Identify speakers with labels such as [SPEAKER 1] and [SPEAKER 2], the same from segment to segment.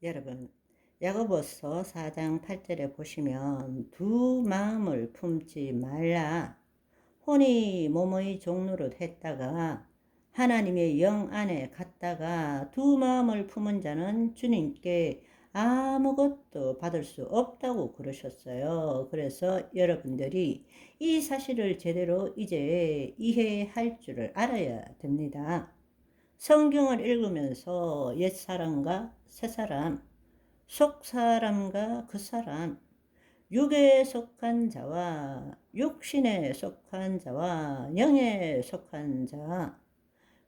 [SPEAKER 1] 여러분, 야고보서 4장 8절에 보시면 두 마음을 품지 말라. 혼이 몸의 종로를 했다가 하나님의 영 안에 갔다가 두 마음을 품은 자는 주님께 아무것도 받을 수 없다고 그러셨어요. 그래서 여러분들이 이 사실을 제대로 이제 이해할 줄을 알아야 됩니다. 성경을 읽으면서 옛사람과 새사람, 속사람과 그 사람, 육에 속한 자와 육신에 속한 자와 영에 속한 자,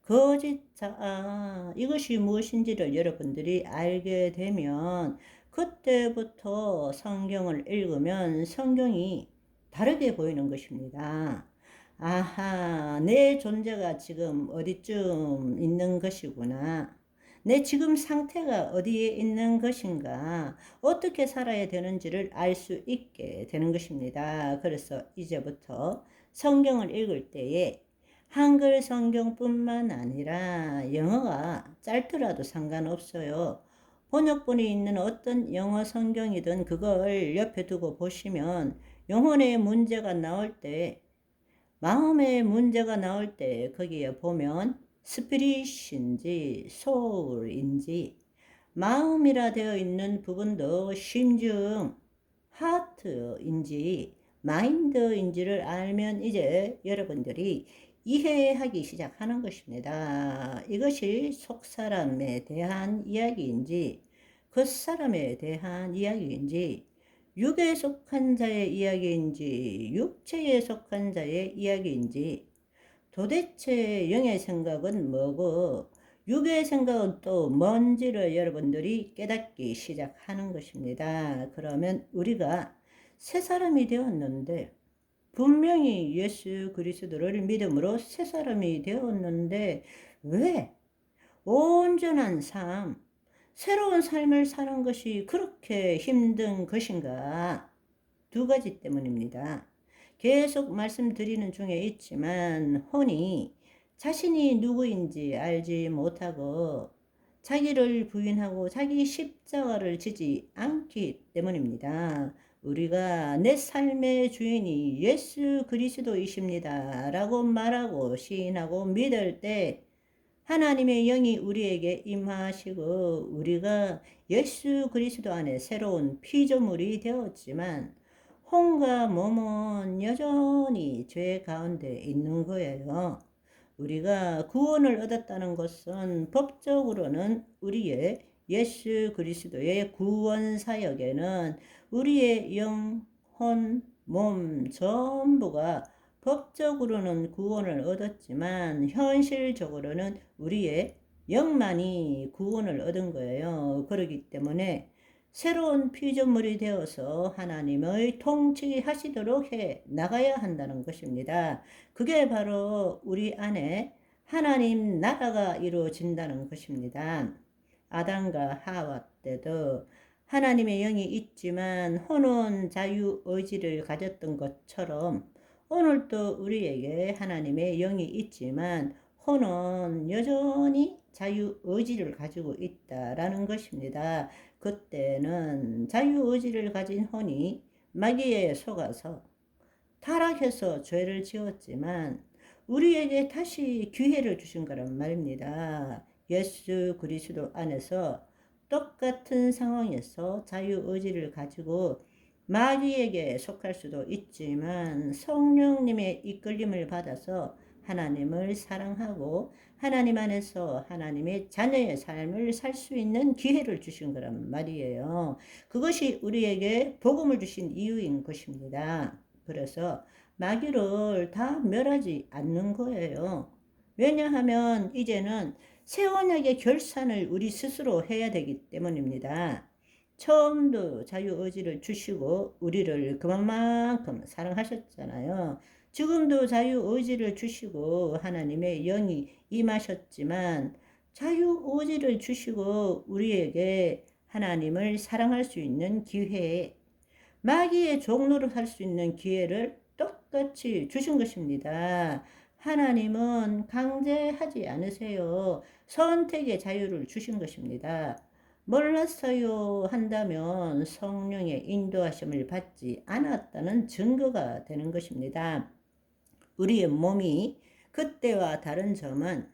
[SPEAKER 1] 거짓 자, 이것이 무엇인지를 여러분들이 알게 되면 그때부터 성경을 읽으면 성경이 다르게 보이는 것입니다. 아하, 내 존재가 지금 어디쯤 있는 것이구나. 내 지금 상태가 어디에 있는 것인가, 어떻게 살아야 되는지를 알 수 있게 되는 것입니다. 그래서 이제부터 성경을 읽을 때에 한글 성경뿐만 아니라 영어가 짧더라도 상관없어요. 번역본이 있는 어떤 영어 성경이든 그걸 옆에 두고 보시면 영혼의 문제가 나올 때, 마음의 문제가 나올 때 거기에 보면 스피릿인지 소울인지 마음이라 되어 있는 부분도 심중 하트인지 마인드인지를 알면 이제 여러분들이 이해하기 시작하는 것입니다. 이것이 속사람에 대한 이야기인지 겉사람에 대한 이야기인지 육에 속한 자의 이야기인지 육체에 속한 자의 이야기인지 도대체 영의 생각은 뭐고 육의 생각은 또 뭔지를 여러분들이 깨닫기 시작하는 것입니다. 그러면 우리가 새 사람이 되었는데 분명히 예수 그리스도를 믿음으로 새 사람이 되었는데 왜 온전한 삶, 새로운 삶을 사는 것이 그렇게 힘든 것인가? 두 가지 때문입니다. 계속 말씀드리는 중에 있지만 혼이 자신이 누구인지 알지 못하고 자기를 부인하고 자기 십자가를 지지 않기 때문입니다. 우리가 내 삶의 주인이 예수 그리스도이십니다 라고 말하고 시인하고 믿을 때 하나님의 영이 우리에게 임하시고 우리가 예수 그리스도 안에 새로운 피조물이 되었지만 혼과 몸은 여전히 죄 가운데 있는 거예요. 우리가 구원을 얻었다는 것은 법적으로는 우리의 예수 그리스도의 구원 사역에는 우리의 영, 혼, 몸 전부가 법적으로는 구원을 얻었지만 현실적으로는 우리의 영만이 구원을 얻은 거예요. 그렇기 때문에 새로운 피조물이 되어서 하나님의 통치하시도록 해 나가야 한다는 것입니다. 그게 바로 우리 안에 하나님 나라가 이루어진다는 것입니다. 아담과 하와 때도 하나님의 영이 있지만 혼은 자유의지를 가졌던 것처럼 오늘도 우리에게 하나님의 영이 있지만 혼은 여전히 자유의지를 가지고 있다라는 것입니다. 그때는 자유의지를 가진 혼이 마귀에 속아서 타락해서 죄를 지었지만 우리에게 다시 기회를 주신 거란 말입니다. 예수 그리스도 안에서 똑같은 상황에서 자유의지를 가지고 마귀에게 속할 수도 있지만 성령님의 이끌림을 받아서 하나님을 사랑하고 하나님 안에서 하나님의 자녀의 삶을 살 수 있는 기회를 주신 거란 말이에요. 그것이 우리에게 복음을 주신 이유인 것입니다. 그래서 마귀를 다 멸하지 않는 거예요. 왜냐하면 이제는 새 언약의 결산을 우리 스스로 해야 되기 때문입니다. 처음도 자유의지를 주시고 우리를 그만큼 사랑하셨잖아요. 지금도 자유의지를 주시고 하나님의 영이 임하셨지만 자유의지를 주시고 우리에게 하나님을 사랑할 수 있는 기회, 마귀의 종로를 할 수 있는 기회를 똑같이 주신 것입니다. 하나님은 강제하지 않으세요. 선택의 자유를 주신 것입니다. 몰랐어요 한다면 성령의 인도하심을 받지 않았다는 증거가 되는 것입니다. 우리의 몸이 그때와 다른 점은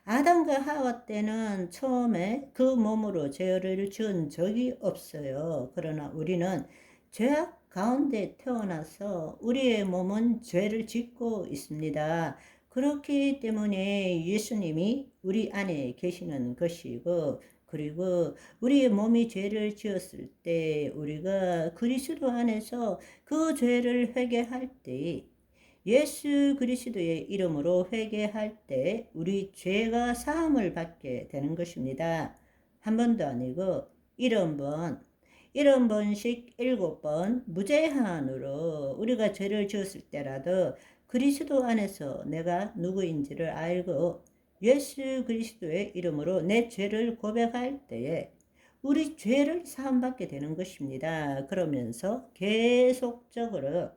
[SPEAKER 1] 아담과 하와 때는 처음에 그 몸으로 죄를 지은 적이 없어요. 그러나 우리는 죄악 가운데 태어나서 우리의 몸은 죄를 짓고 있습니다. 그렇기 때문에 예수님이 우리 안에 계시는 것이고, 그리고 우리의 몸이 죄를 지었을 때 우리가 그리스도 안에서 그 죄를 회개할 때, 예수 그리스도의 이름으로 회개할 때 우리 죄가 사함을 받게 되는 것입니다. 한 번도 아니고 70번씩 7번 무제한으로 우리가 죄를 지었을 때라도 그리스도 안에서 내가 누구인지를 알고 예수 그리스도의 이름으로 내 죄를 고백할 때에 우리 죄를 사함받게 되는 것입니다. 그러면서 계속적으로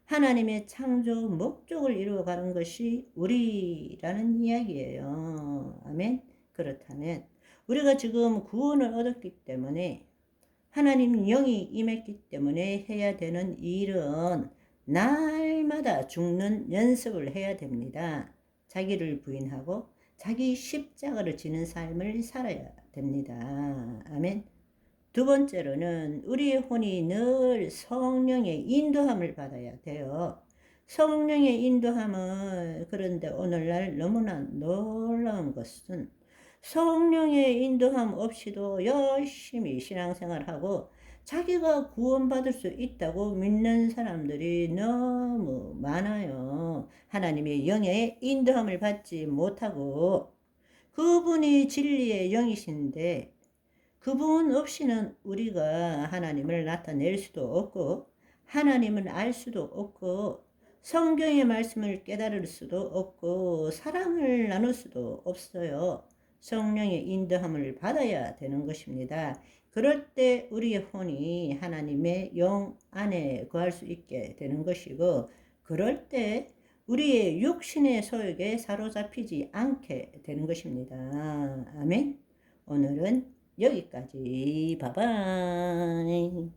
[SPEAKER 1] 하나님의 창조 목적을 이루어가는 것이 우리라는 이야기예요. 아멘. 그렇다면 우리가 지금 구원을 얻었기 때문에 하나님 영이 임했기 때문에 해야 되는 일은 날마다 죽는 연습을 해야 됩니다. 자기를 부인하고 자기 십자가를 지는 삶을 살아야 됩니다. 아멘. 두 번째로는 우리의 혼이 늘 성령의 인도함을 받아야 돼요. 성령의 인도함은, 그런데 오늘날 너무나 놀라운 것은 성령의 인도함 없이도 열심히 신앙생활하고 자기가 구원받을 수 있다고 믿는 사람들이 너무 많아요. 하나님의 영의 인도함을 받지 못하고, 그분이 진리의 영이신데 그분 없이는 우리가 하나님을 나타낼 수도 없고 하나님을 알 수도 없고 성경의 말씀을 깨달을 수도 없고 사랑을 나눌 수도 없어요. 성령의 인도함을 받아야 되는 것입니다. 그럴 때 우리의 혼이 하나님의 영 안에 거할 수 있게 되는 것이고, 그럴 때 우리의 육신의 소욕에 사로잡히지 않게 되는 것입니다. 아멘. 오늘은 여기까지. 바이바이.